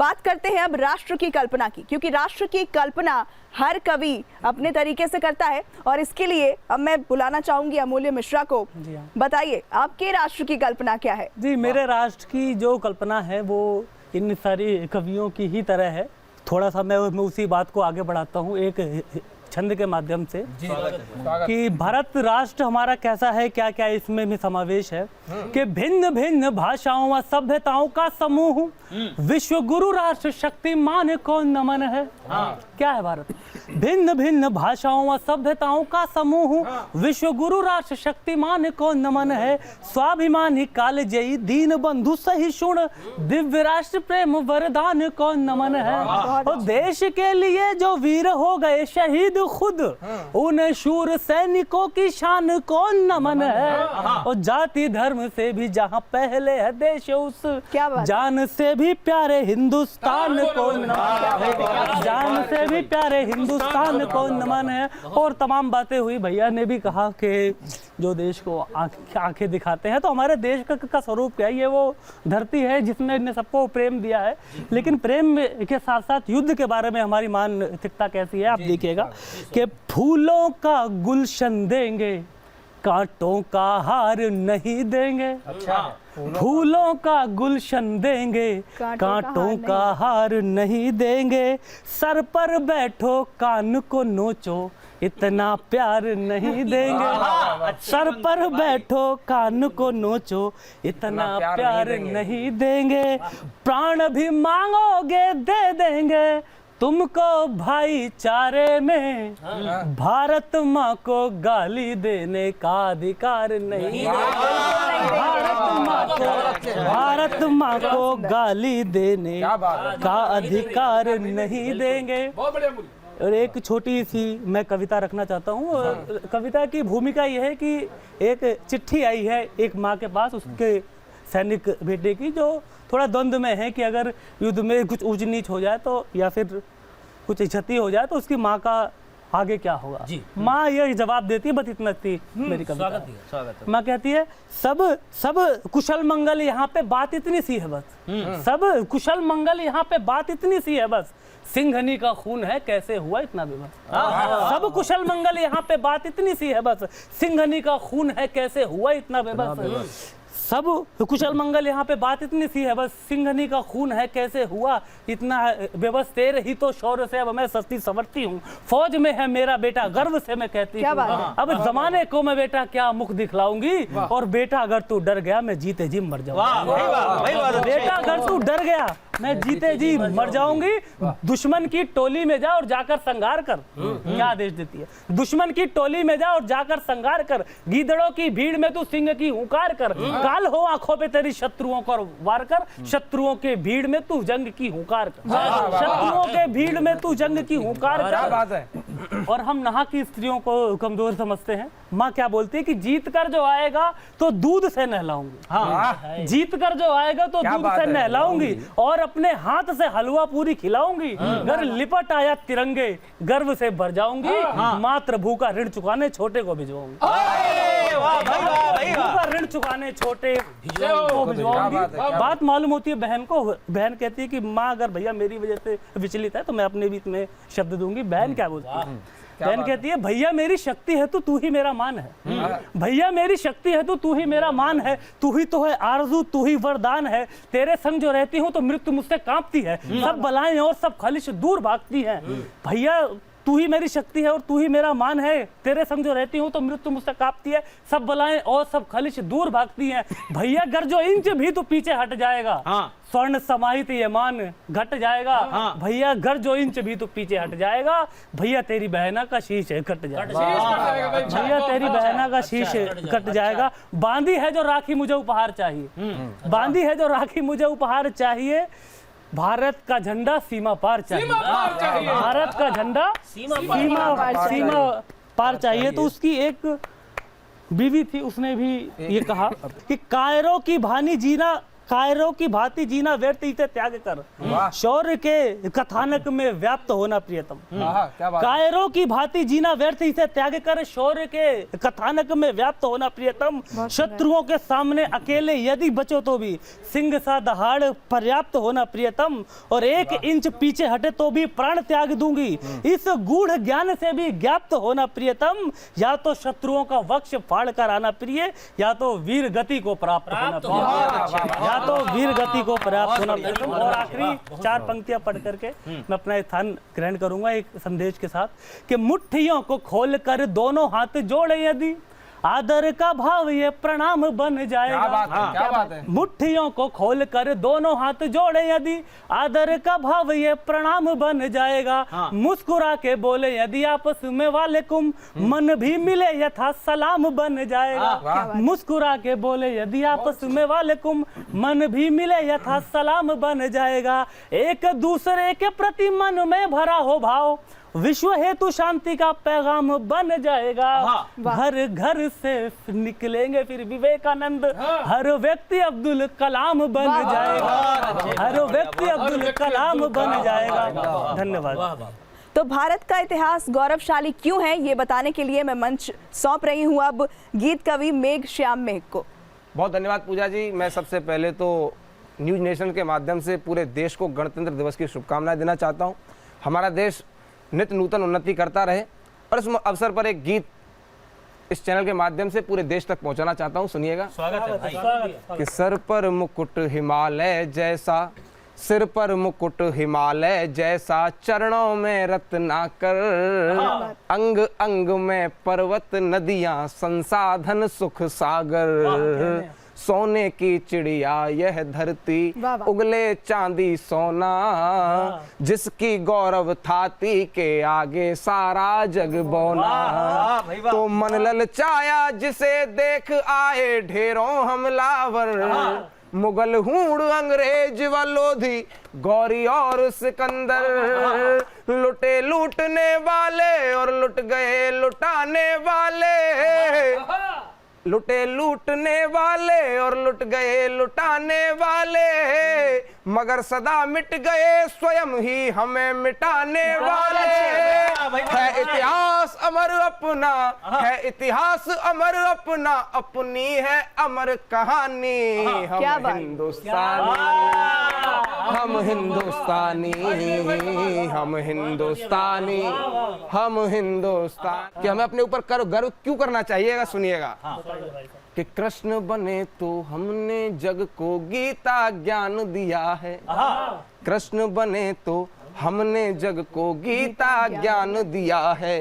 बात करते हैं अब राष्ट्र की कल्पना की, क्योंकि राष्ट्र की कल्पना हर कवि अपने तरीके से करता है और इसके लिए अब मैं बुलाना चाहूंगी अमूल्य मिश्रा को। बताइए आपके राष्ट्र की कल्पना क्या है? जी, मेरे राष्ट्र की जो कल्पना है वो इन सारी कवियों की ही तरह है। थोड़ा सा मैं उसी बात को आगे बढ़ाता हूँ एक छंद के माध्यम से कि भारत राष्ट्र हमारा कैसा है, क्या क्या इसमें भी समावेश है कि भिन्न भिन्न भाषाओं व सभ्यताओं का समूह, विश्व गुरु राष्ट्र शक्तिमान को नमन है। क्या है भारत? भिन्न भिन्न भाषाओं व सभ्यताओं का समूह, विश्व गुरु राष्ट्र शक्तिमान को नमन है। स्वाभिमानी काल जयी दीन बंधु सहिष्णु, दिव्य राष्ट्र प्रेम वरदान को नमन है। और देश के लिए जो वीर हो गए शहीद खुद, उन शूर सैनिकों की शान को नमन है। और जाति धर्म से भी जहां पहले है देश, उस जान से भी प्यारे हिंदुस्तान को नमन है। जान से भी प्यारे हिंदुस्तान को नमन है। और तमाम बातें हुई। भैया ने भी कहा कि जो देश को आंखें दिखाते हैं, तो हमारे देश का स्वरूप क्या है? ये वो धरती है जिसने सबको प्रेम दिया है, लेकिन प्रेम के साथ साथ युद्ध के बारे में हमारी मानसिकता कैसी है आप देखिएगा कि फूलों का गुलशन देंगे, कांटों का हार नहीं देंगे। फूलों का गुलशन देंगे, कांटों का हार नहीं देंगे। सर पर बैठो कान को नोचो, इतना प्यार नहीं देंगे। सर पर बैठो कान को नोचो, इतना प्यार नहीं देंगे। प्राण भी मांगोगे दे देंगे, तुमको भाईचारे में भारत माँ को गाली देने का अधिकार नहीं। भारत माँ को गाली देने का अधिकार नहीं देंगे। और एक छोटी सी मैं कविता रखना चाहता हूँ। कविता की भूमिका यह है कि एक चिट्ठी आई है एक माँ के पास उसके सैनिक बेटे की, जो थोड़ा द्वंद्व में है कि अगर युद्ध में कुछ ऊंच नीच हो जाए तो या फिर कुछ क्षति हो जाए तो उसकी माँ का आगे क्या होगा। माँ ये जवाब देती है, बस इतना थी मेरी कविता। स्वागत है। माँ कहती है सब कुशल मंगल यहाँ पे बात इतनी सी है बस। सब कुशल मंगल यहाँ पे बात इतनी सी है बस, सिंघनी का खून है कैसे हुआ इतना बेबस। सब कुशल मंगल यहाँ पे बात इतनी सी है बस, सिंघनी का खून है कैसे हुआ इतना बेबस। सब कुशल मंगल यहाँ पे बात इतनी सी है बस, सिंघनी का खून है कैसे हुआ इतना बेबस। तेरे ही तो शौर्य से अब मैं सस्ती संवरती हूँ, फौज में है मेरा बेटा गर्व से मैं कहती हूँ। अब जमाने को मैं बेटा क्या मुख दिखलाऊंगी, और बेटा अगर तू डर गया मैं जीते जी मर जाऊंगी। बेटा अगर तू डर गया मैं जीते जी मर जाऊंगी। दुश्मन की टोली में जा और जाकर संघार कर। क्या आदेश देती है? दुश्मन की टोली में जा और जाकर संघार कर, गीदड़ों की भीड़ में तू सिंह की हुंकार कर। काल हो आंखों पे तेरी शत्रुओं को वार कर, शत्रुओं के भीड़ में तू जंग की हुंकार कर। शत्रुओं के भीड़ में तू जंग की हुंकार कर। और हम नहा की स्त्रियों को कमजोर समझते हैं। माँ क्या बोलती है कि जीत कर जो आएगा तो दूध से नहलाऊंगी। जीत कर जो आएगा तो दूध से नहलाऊंगी और अपने हाथ से हलवा पूरी खिलाऊंगी। घर लिपट आया तिरंगे गर्व से भर जाऊंगी, मातृभू का ऋण चुकाने छोटे को भिजवाऊंगी। ऋण चुकाने छोटे को भिजवाऊंगी। बात मालूम होती है बहन को। बहन कहती है कि माँ अगर भैया मेरी वजह से विचलित है तो मैं अपने बीच में शब्द दूंगी। बहन क्या बोलती है? बहन कहती है भैया मेरी शक्ति है तो तू ही मेरा मान है। भैया मेरी शक्ति है तो तू ही मेरा मान है। तू ही तो है आरज़ू, तू ही वरदान है। तेरे संग जो रहती हूँ तो मृत्यु मुझसे कांपती है। सब बलाएं और सब खलिश दूर भागती हैं। भैया तू ही मेरी शक्ति है और तू ही मेरा मान है। तेरे संग जो रहती हूँ तो मृत्यु मुझसे कांपती है। सब बलाएं और सब खलिश दूर भागती हैं। भैया अगर जो इंच भी तो पीछे हट जाएगा, स्वर्ण समाहित ये मान घट जाएगा। भैया घर जो इंच भी तो पीछे हट जाएगा। भैया तेरी बहना का शीश कट जाएगा। भैया तेरी बहना का शीश कट जाएगा। बांधी है जो राखी मुझे उपहार चाहिए। बांधी है जो राखी मुझे उपहार चाहिए। भारत का झंडा सीमा पार चाहिए। भारत का झंडा सीमा पार चाहिए। तो उसकी एक बीवी थी, उसने भी ये कहा कि कायरों की भानी जीना कायरों की भांति जीना व्यर्थ इसे त्याग कर, शौर्य के कथानक में व्याप्त होना प्रियतम। क्या बात। कायरों की भांति जीना व्यर्थ इसे त्याग कर, शौर्य के कथानक में व्याप्त होना प्रियतम। शत्रुओं के सामने अकेले यदि बचो तो भी सिंह सा दहाड़ पर्याप्त होना प्रियतम। और 1 इंच पीछे हटे तो भी प्राण त्याग दूंगी, इस गूढ़ ज्ञान से भी ज्ञाप्त होना प्रियतम। या तो शत्रुओं का वक्ष फाड़ कर आना प्रिय, या तो वीर गति को प्राप्त होना प्रिय, या तो वीर गति को प्राप्त होना प्रियतम। और आखिरी 4 पंक्तियां पढ़ करके मैं अपना स्थान ग्रहण करूंगा एक संदेश के साथ कि मुट्ठियों को खोल कर दोनों हाथ जोड़े यदि आदर का भाव ये प्रणाम बन जाएगा। क्या बात है, क्या बात है। मुट्ठियों को खोल कर दोनों हाथ जोड़े यदि आदर का भाव ये प्रणाम बन जाएगा। मुस्कुरा के बोले यदि आपस में वालेकुम, मन भी मिले यथा सलाम बन जाएगा। मुस्कुरा के बोले यदि आपस में वालेकुम, मन भी मिले यथा सलाम बन जाएगा। एक दूसरे के प्रति मन में भरा हो भाव, विश्व हेतु शांति का पैगाम बन जाएगा। घर घर से निकलेंगे फिर विवेकानंद, हर व्यक्ति अब्दुल कलाम बन जाएगा, हर व्यक्ति अब्दुल कलाम बन जाएगा। धन्यवाद। तो भारत का इतिहास गौरवशाली क्यों है, ये बताने के लिए मैं मंच सौंप रही हूँ अब गीत कवि मेघ श्याम मेघ को। बहुत धन्यवाद पूजा जी। मैं सबसे पहले तो न्यूज नेशन के माध्यम से पूरे देश को गणतंत्र दिवस की शुभकामनाएं देना चाहता हूं। हमारा देश नित्य नूतन उन्नति करता रहे, और इस अवसर पर एक गीत इस चैनल के माध्यम से पूरे देश तक पहुंचाना चाहता हूं। सुनिएगा। स्वागत है। कि सर पर मुकुट हिमालय जैसा, सिर पर मुकुट हिमालय जैसा, चरणों में रत्नाकर, अंग अंग में पर्वत नदियां, संसाधन सुख सागर। सोने की चिड़िया यह धरती, उगले चांदी सोना, जिसकी गौरव थाती के आगे सारा जग बौना। तो मन ललचाया जिसे देख आए ढेरों हमलावर, मुगल हूण अंग्रेज व लोधी, गौरी और सिकंदर। लुटे लूटने वाले और लुट गए लुटाने वाले, लुटे लूटने वाले और लुट गए लुटाने वाले, मगर सदा मिट गए स्वयं ही हमें मिटाने वाले। है इतिहास अमर अपना, है इतिहास अमर अपना, अपनी है अमर कहानी। हम हिंदुस्तानी, हम हिंदुस्तानी, हम हिंदुस्तानी, हम हिंदुस्तान। कि हमें अपने ऊपर गर्व क्यों करना चाहिएगा, सुनिएगा। कि कृष्ण बने तो हमने जग को गीता ज्ञान दिया है, कृष्ण बने तो हमने जग को गीता ज्ञान दिया है।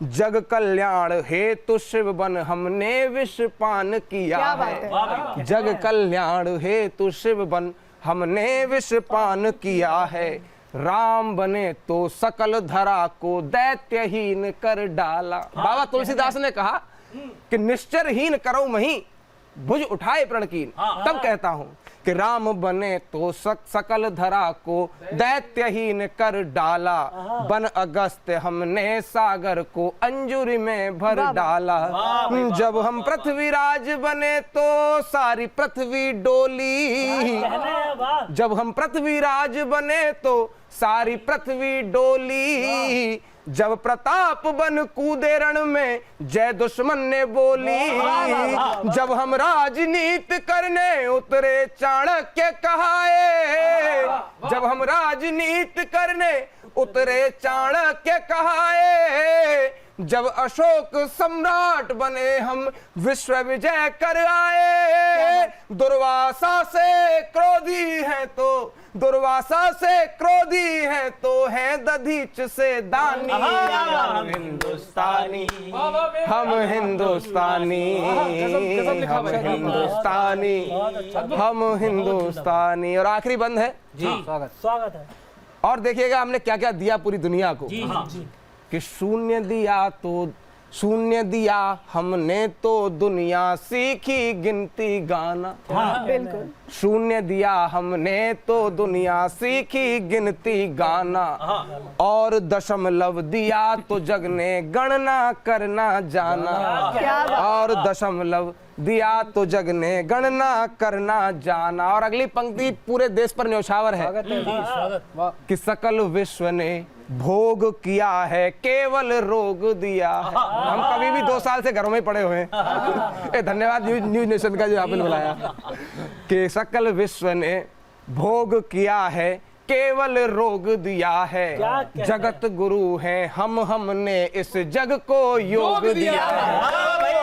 जग कल्याण हेतु शिव बन हमने विष पान किया है, जग कल्याण हेतु शिव बन हमने विष पान किया है। राम बने तो सकल धरा को दैत्यहीन कर डाला। बाबा तुलसीदास ने कहा कि निश्चरहीन करो मही, भुज उठाए प्रणकीन। तब कहता हूं कि राम बने तो सकल धरा को दैत्यहीन कर डाला, बन अगस्त्य हमने सागर को अंजुरी में भर डाला। जब हम पृथ्वीराज बने तो सारी पृथ्वी डोली, जब हम पृथ्वीराज बने तो सारी पृथ्वी डोली। जब प्रताप बन कूदे रण में जय दुश्मन ने बोली। जब हम राजनीति करने उतरे चाणक्य कहाए, जब हम राजनीति करने उतरे चाणक्य कहाए। जब अशोक सम्राट बने हम विश्व विजय कर आए। दुर्वासा से क्रोधी है तो, दुर्वासा से क्रोधी है तो है दधीच से दानी। हम हिंदुस्तानी, हम हिंदुस्तानी, हम हिंदुस्तानी, हम हिंदुस्तानी। और आखिरी बंद है जी, स्वागत है। और देखिएगा हमने क्या क्या दिया पूरी दुनिया को। कि शून्य दिया तो, शून्य दिया हमने तो दुनिया सीखी गिनती गाना। बिल्कुल। शून्य दिया हमने तो दुनिया सीखी गिनती गाना, और दशमलव दिया तो जग ने गणना करना जाना, और दशमलव दिया तो जग ने गणना करना जाना। और अगली पंक्ति पूरे देश पर न्यौछावर है कि सकल विश्व ने भोग किया है केवल रोग दिया है। हम कभी भी 2 साल से घरों में पड़े हुए हैं। धन्यवाद न्यूज नेशन का जो आपने बुलाया कि सकल विश्व ने भोग किया है केवल रोग दिया है। जगत गुरु हैं हमने इस जग को योग दिया है।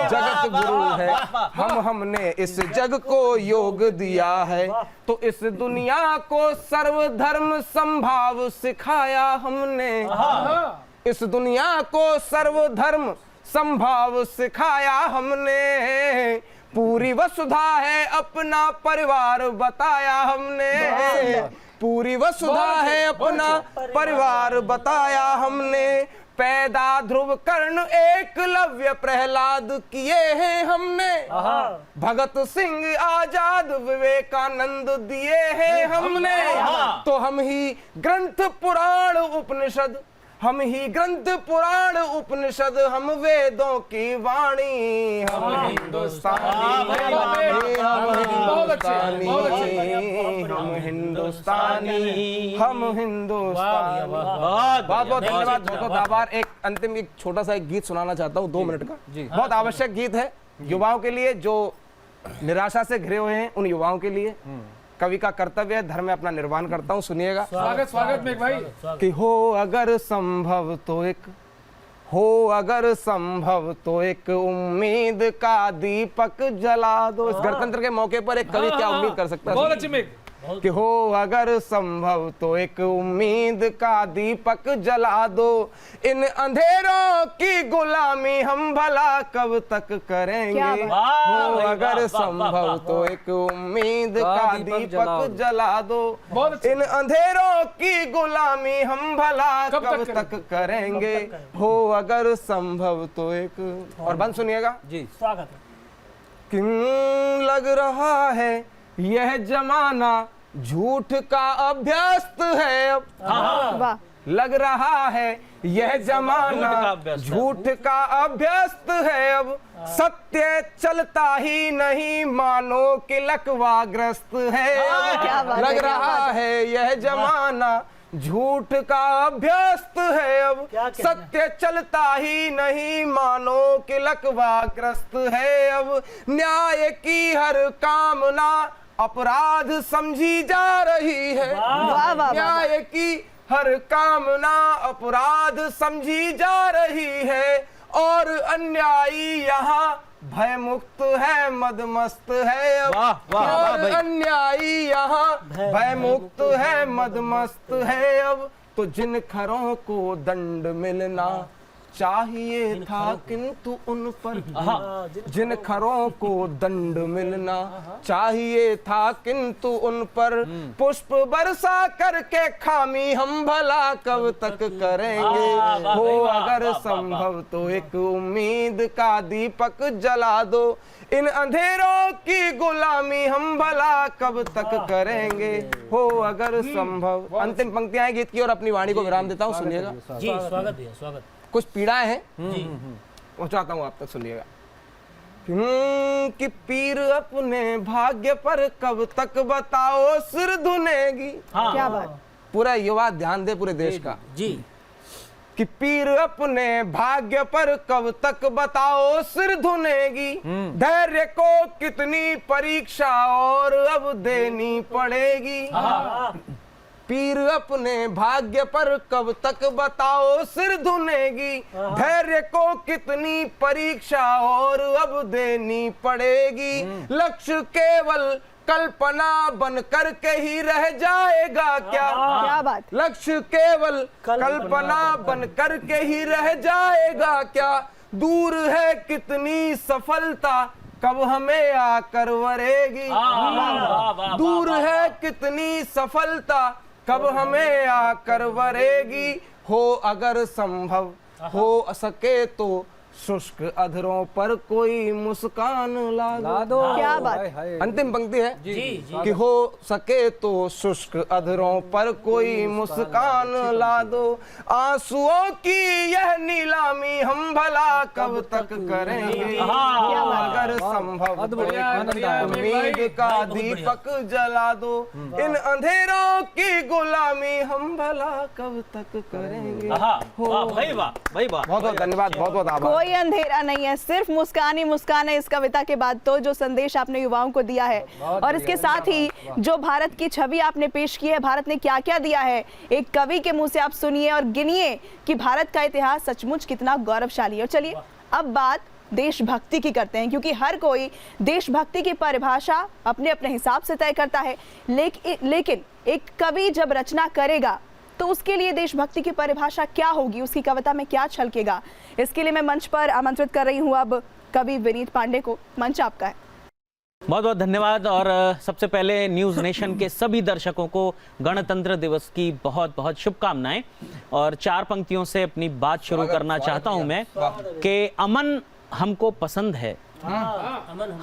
जगत गुरु है हमने इस जग को योग दिया है। तो इस दुनिया को सर्वधर्म संभाव सिखाया हमने, इस दुनिया को सर्वधर्म संभाव सिखाया हमने। पूरी वसुधा है अपना परिवार बताया हमने, पूरी वसुधा है अपना परिवार बताया हमने। पैदा ध्रुव कर्ण एकलव्य प्रहलाद किए हैं हमने, भगत सिंह आजाद विवेकानंद दिए हैं हमने। तो हम ही ग्रंथ पुराण उपनिषद, हम ही ग्रंथ पुराण उपनिषद, हम वेदों की वाणी, हम हिंदुस्तानी, हम हिंदुस्तानी, हम हिंदुस्तानी। बहुत बहुत धन्यवाद, बहुत बहुत आभार। एक अंतिम एक छोटा सा एक गीत सुनाना चाहता हूँ 2 मिनट का, बहुत आवश्यक गीत है युवाओं के लिए जो निराशा से घिरे हुए हैं, उन युवाओं के लिए। कवि का कर्तव्य है, धर्म में अपना निर्वाण करता हूँ, सुनिएगा। स्वागत में भाई। कि हो अगर संभव तो एक, हो अगर संभव तो एक उम्मीद का दीपक जला दो। इस गणतंत्र के मौके पर एक कवि क्या उम्मीद कर सकता है? बहुत अच्छी मेघ। कि हो अगर संभव तो एक उम्मीद का दीपक जला दो। इन अंधेरों की गुलामी हम भला कब तक करेंगे। हो अगर संभव तो एक उम्मीद का दीपक जला दो। इन अंधेरों की गुलामी हम भला कब तक करेंगे। हो अगर संभव तो एक, और बंद सुनिएगा जी। स्वागत है। क्यों लग रहा है यह जमाना झूठ का अभ्यस्त है अब। वाह, लग रहा है यह जमाना झूठ का अभ्यस्त है अब। सत्य चलता ही नहीं मानो कि लकवाग्रस्त है। क्या बात है, लग क्या रहा बात है यह जमाना झूठ का अभ्यस्त है अब। सत्य चलता ही नहीं मानो कि लकवाग्रस्त है अब। न्याय की हर कामना अपराध समझी जा रही है। वाह, वाह, न्याय की हर कामना अपराध समझी जा रही है। और अन्यायी यहाँ भय मुक्त है मदमस्त है अब। और अन्यायी यहाँ भय मुक्त है मदमस्त है अब। तो जिन खरों को दंड मिलना चाहिए था किंतु उन पर, जिन खरों को दंड मिलना चाहिए था किंतु उन पर, पुष्प बरसा करके खामी हम भला कब तक करेंगे। हो अगर संभव तो एक उम्मीद का दीपक जला दो। इन अंधेरों की गुलामी हम भला कब तक करेंगे। हो अगर संभव। अंतिम पंक्तियां हैं गीत की और अपनी वाणी को विराम देता हूँ, सुनिएगा जी। स्वागत है, स्वागत। कुछ पीड़ाएं हैं पहुंचाता हूं आप तक, सुनिएगा। कि पीर अपने भाग्य पर कब तक बताओ सिर धुनेगी। क्या बात। पूरा युवा ध्यान दे पूरे देश का जी। कि पीर अपने भाग्य पर कब तक बताओ सिर धुनेगी। धैर्य को कितनी परीक्षा और अब देनी पड़ेगी। पीर अपने भाग्य पर कब तक बताओ सिर धुनेगी। धैर्य को कितनी परीक्षा और अब देनी पड़ेगी। लक्ष्य केवल कल्पना बन करके ही रह जाएगा क्या। क्या बात। लक्ष्य केवल कल्पना बन करके ही रह जाएगा क्या। दूर है कितनी सफलता कब हमें आकर वरेगी। दूर है कितनी सफलता कब हमें आकर वरेगी। हो अगर संभव हो सके तो शुष्क अधरों पर कोई मुस्कान ला दो। क्या बात। अंतिम पंक्ति है कि हो सके तो शुष्क अधरों पर कोई मुस्कान ला दो, आंसुओं की यह नीलामी हम भला कब तक करेंगे, अगर संभव उम्मीद का दीपक जला दो, इन अंधेरों की गुलामी हम भला कब तक करेंगे। भाई वाह भाई वाह, बहुत बहुत धन्यवाद, बहुत बहुत आभार। कोई अंधेरा नहीं है, सिर्फ मुस्कान ही मुस्कान है। इस कविता के बाद तो जो संदेश आपने युवाओं को दिया है और इसके साथ ही जो भारत की छवि आपने पेश की है, भारत ने क्या क्या दिया है, एक कवि के मुंह से आप सुनिए और गिनिए कि भारत का इतिहास सचमुच कितना गौरवशाली है। और चलिए अब बात देशभक्ति की करते हैं, क्योंकि हर कोई देशभक्ति की परिभाषा अपने अपने हिसाब से तय करता है, लेकिन एक कवि जब रचना करेगा तो उसके लिए देशभक्ति की परिभाषा क्या होगी, उसकी कविता में क्या छलकेगा। इसके लिए मैं मंच पर आमंत्रित कर रही हूं अब कवि विनीत पांडे को। मंच आपका है। बहुत बहुत धन्यवाद। और सबसे पहले न्यूज़ नेशन के सभी दर्शकों को गणतंत्र दिवस की बहुत बहुत शुभकामनाएं। और 4 पंक्तियों से अपनी बात शुरू करना चाहता हूं मैं कि अमन हमको पसंद है,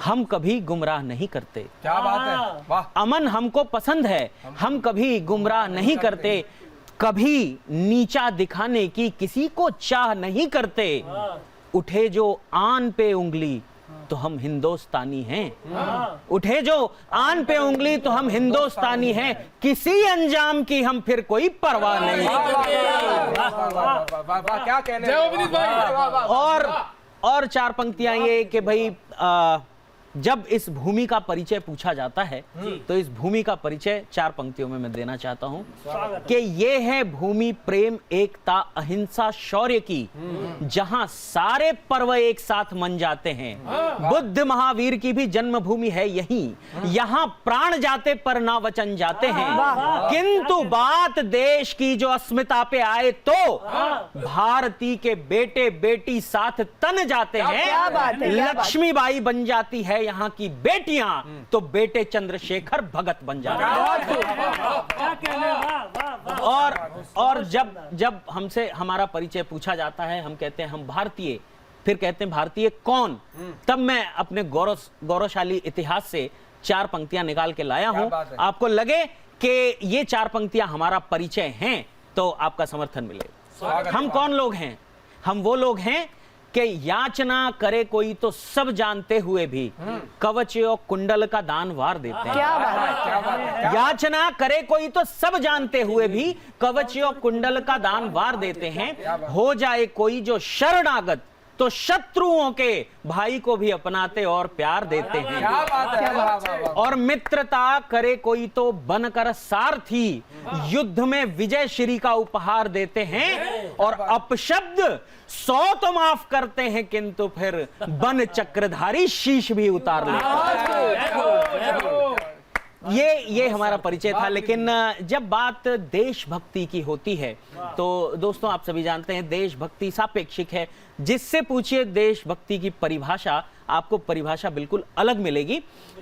हम कभी गुमराह नहीं करते। क्या बात है, वाह। अमन हमको पसंद है, हम कभी गुमराह नहीं करते, कभी नीचा दिखाने की किसी को चाह नहीं करते, उठे जो आन पे उंगली तो हम हिंदुस्तानी हैं, उठे जो आन पे उंगली तो हम हिंदुस्तानी हैं, किसी अंजाम की हम फिर कोई परवाह नहीं। क्या कहने। और 4 पंक्तियां ये कि भाई जब इस भूमि का परिचय पूछा जाता है तो इस भूमि का परिचय 4 पंक्तियों में मैं देना चाहता हूं कि ये है भूमि प्रेम एकता अहिंसा शौर्य की, जहां सारे पर्व एक साथ मन जाते हैं। बुद्ध महावीर की भी जन्मभूमि है यही, यहां प्राण जाते पर ना वचन जाते हैं, किंतु बात देश की जो अस्मिता पे आए तो भारती के बेटे बेटी साथ तन जाते हैं। लक्ष्मीबाई बन जाती है यहाँ की बेटियां तो बेटे चंद्रशेखर भगत बन जाते हैं। और जब हमसे हमारा परिचय पूछा जाता है, हम कहते हैं हम भारतीय, फिर कहते हैं भारतीय कौन, तब मैं अपने गौरवशाली इतिहास से 4 पंक्तियां निकाल के लाया हूं। आपको लगे कि ये 4 पंक्तियां हमारा परिचय हैं तो आपका समर्थन मिले। हम कौन लोग हैं? हम वो लोग हैं कि याचना करे कोई तो सब जानते हुए भी कवच और कुंडल का दान वार देते हैं। क्या बात है। याचना करे कोई तो सब जानते हुए भी कवच और कुंडल का दान वार देते हैं, हो जाए कोई जो शरणागत तो शत्रुओं के भाई को भी अपनाते और प्यार देते हैं। क्या बात है। और मित्रता करे कोई तो बनकर सारथी युद्ध में विजय श्री का उपहार देते हैं, और अपशब्द 100 तो माफ करते हैं किंतु फिर बन चक्रधारी शीश भी उतार लेते। ये हमारा परिचय था। लेकिन जब बात देशभक्ति की होती है तो दोस्तों आप सभी जानते हैं देशभक्ति सापेक्षिक है। जिससे पूछिए देशभक्ति की परिभाषा, आपको परिभाषा बिल्कुल अलग मिलेगी।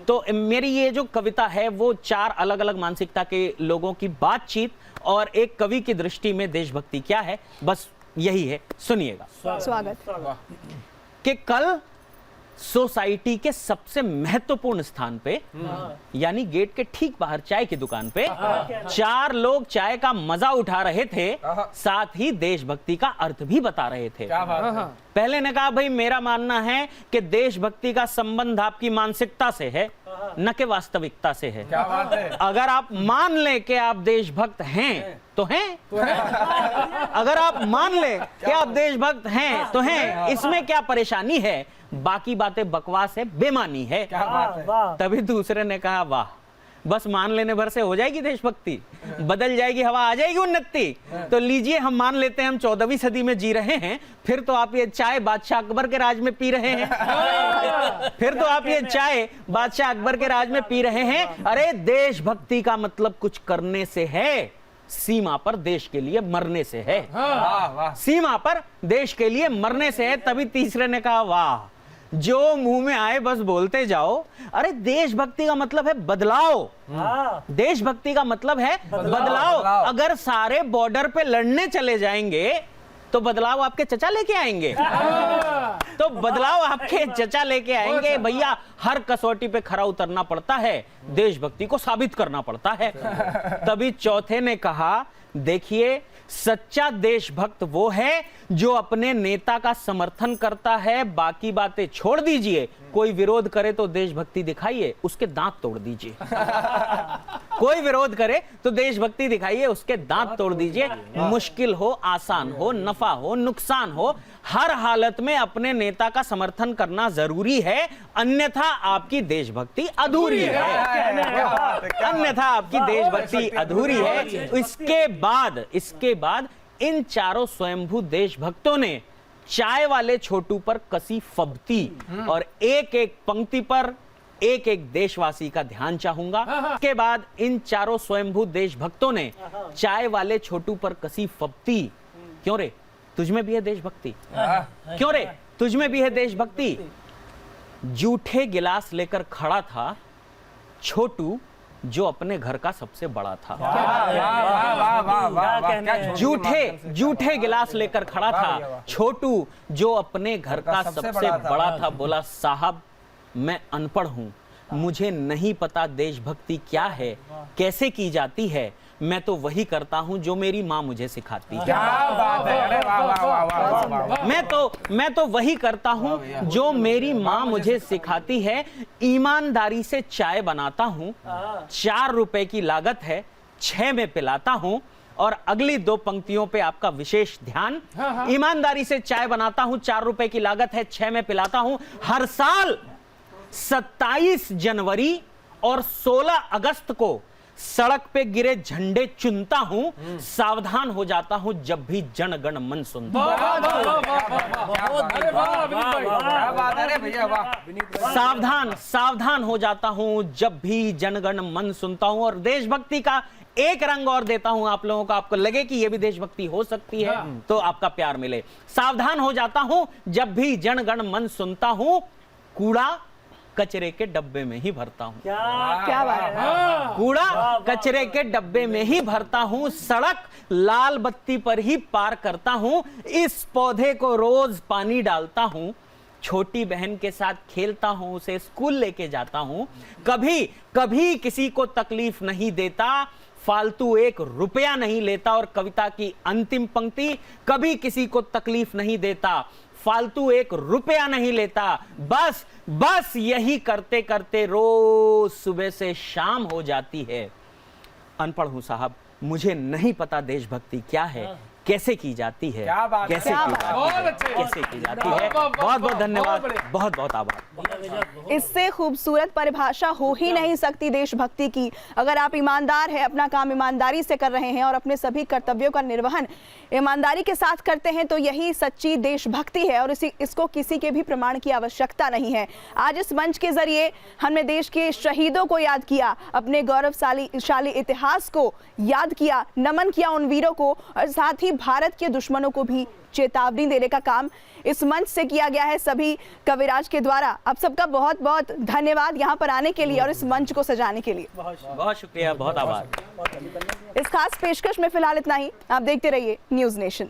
तो मेरी ये जो कविता है वो 4 अलग अलग मानसिकता के लोगों की बातचीत और एक कवि की दृष्टि में देशभक्ति क्या है, बस यही है। सुनिएगा। स्वागत। कि कल सोसाइटी के सबसे महत्वपूर्ण स्थान पे, यानी गेट के ठीक बाहर चाय की दुकान पे 4 लोग चाय का मजा उठा रहे थे, साथ ही देशभक्ति का अर्थ भी बता रहे थे। पहले ने कहा भाई मेरा मानना है कि देशभक्ति का संबंध आपकी मानसिकता से है न कि वास्तविकता से है। क्या बात है। अगर आप मान ले कि आप देशभक्त हैं तो हैं, अगर आप मान ले कि आप देशभक्त हैं तो हैं, इसमें क्या परेशानी है, बाकी बातें बकवास है, बेमानी है। क्या बात है। तभी दूसरे ने कहा वाह, बस मान लेने भर से हो जाएगी देशभक्ति, बदल जाएगी, हवा आ जाएगी उन्नति। तो लीजिए हम मान लेते हैं हम 14वीं सदी में जी रहे हैं, फिर तो आप ये चाय बादशाह अकबर के राज में पी रहे हैं। फिर तो आप ये चाय बादशाह अकबर के राज में पी रहे हैं। अरे देशभक्ति का मतलब कुछ करने से है, सीमा पर देश के लिए मरने से है। सीमा पर देश के लिए मरने से है। तभी तीसरे ने कहा वाह, जो मुंह में आए बस बोलते जाओ। अरे देशभक्ति का मतलब है बदलाव, देशभक्ति का मतलब है बदलाव। अगर सारे बॉर्डर पे लड़ने चले जाएंगे तो बदलाव आपके चचा लेके आएंगे। तो बदलाव आपके चचा लेके आएंगे। भैया हर कसौटी पे खरा उतरना पड़ता है, देशभक्ति को साबित करना पड़ता है। तभी चौथे ने कहा, देखिए सच्चा देशभक्त वो है जो अपने नेता का समर्थन करता है, बाकी बातें छोड़ दीजिए। कोई विरोध करे तो देशभक्ति दिखाइए, उसके दांत तोड़ दीजिए। कोई विरोध करे तो देशभक्ति दिखाइए, उसके दांत तोड़ दीजिए। मुश्किल हो, आसान हो, नफा हो, नुकसान हो, हर हालत में अपने नेता का समर्थन करना जरूरी है, अन्यथा आपकी देशभक्ति अधूरी है। अन्यथा आपकी देशभक्ति अधूरी है। इसके बाद इन चारों स्वयंभू देशभक्तों ने चाय वाले छोटू पर कसी फब्ती और एक एक पंक्ति पर एक एक देशवासी का ध्यान चाहूंगा। इसके बाद इन चारों स्वयंभू देशभक्तों ने चाय वाले छोटू पर कसी फब्ती। क्यों रे, तुझमें भी है देशभक्ति? क्यों रे, तुझमें भी है देशभक्ति? जूठे गिलास लेकर खड़ा था छोटू जो अपने घर का सबसे बड़ा था। जूठे गिलास लेकर खड़ा था छोटू जो अपने घर का सबसे बड़ा था। बोला, साहब मैं अनपढ़ हूं, मुझे नहीं पता देशभक्ति क्या है, कैसे की जाती है। मैं तो वही करता हूं जो मेरी माँ मुझे सिखाती है। क्या बात है, अरे वाह वाह वाह वाह वाह वाह। मैं तो वही करता हूं जो मेरी माँ मुझे सिखाती है। ईमानदारी से चाय बनाता हूं, 4 रुपए की लागत है, 6 में पिलाता हूं। और अगली 2 पंक्तियों पे आपका विशेष ध्यान। ईमानदारी से चाय बनाता हूं, 4 रुपए की लागत है, 6 में पिलाता हूं। हर साल 27 जनवरी और 16 अगस्त को सड़क पे गिरे झंडे चुनता हूं, सावधान हो जाता हूं जब भी जन गण मन सुनता हूं। सावधान हो जाता हूं जब भी जनगण मन सुनता हूं। और देशभक्ति का एक रंग और देता हूं आप लोगों को, आपको लगे कि यह भी देशभक्ति हो सकती है तो आपका प्यार मिले। सावधान हो जाता हूं जब भी जनगण मन सुनता हूं, कूड़ा कचरे के डब्बे में ही भरता हूं। क्या बात है? कूड़ा कचरे के डब्बे में ही भरता हूं, सड़क लाल बत्ती पर ही पार करता हूं, इस पौधे को रोज पानी डालता हूं, छोटी बहन के साथ खेलता हूं, उसे स्कूल लेके जाता हूं, कभी किसी को तकलीफ नहीं देता, फालतू 1 रुपया नहीं लेता। और कविता की अंतिम पंक्ति, कभी किसी को तकलीफ नहीं देता, फालतू 1 रुपया नहीं लेता, बस यही करते करते रोज सुबह से शाम हो जाती है। अनपढ़ हूं साहब, मुझे नहीं पता देशभक्ति क्या है, कैसे की जाती है, कैसे की जाती है। बहुत बहुत धन्यवाद, बहुत बहुत आभार। इससे खूबसूरत परिभाषा हो ही नहीं सकती देशभक्ति की। अगर आप ईमानदार हैं, अपना काम ईमानदारी से कर रहे हैं और अपने सभी कर्तव्यों का निर्वहन ईमानदारी के साथ करते हैं तो यही सच्ची देशभक्ति है और इसको किसी के भी प्रमाण की आवश्यकता नहीं है। आज इस मंच के जरिए हमने देश के शहीदों को याद किया, अपने गौरवशाली इतिहास को याद किया, नमन किया उन वीरों को और साथ ही भारत के दुश्मनों को भी चेतावनी देने का काम इस मंच से किया गया है सभी कविराज के द्वारा। आप सबका बहुत बहुत धन्यवाद यहाँ पर आने के लिए और इस मंच को सजाने के लिए। बहुत शुक्रिया, बहुत आभार। इस खास पेशकश में फिलहाल इतना ही। आप देखते रहिए न्यूज़ नेशन।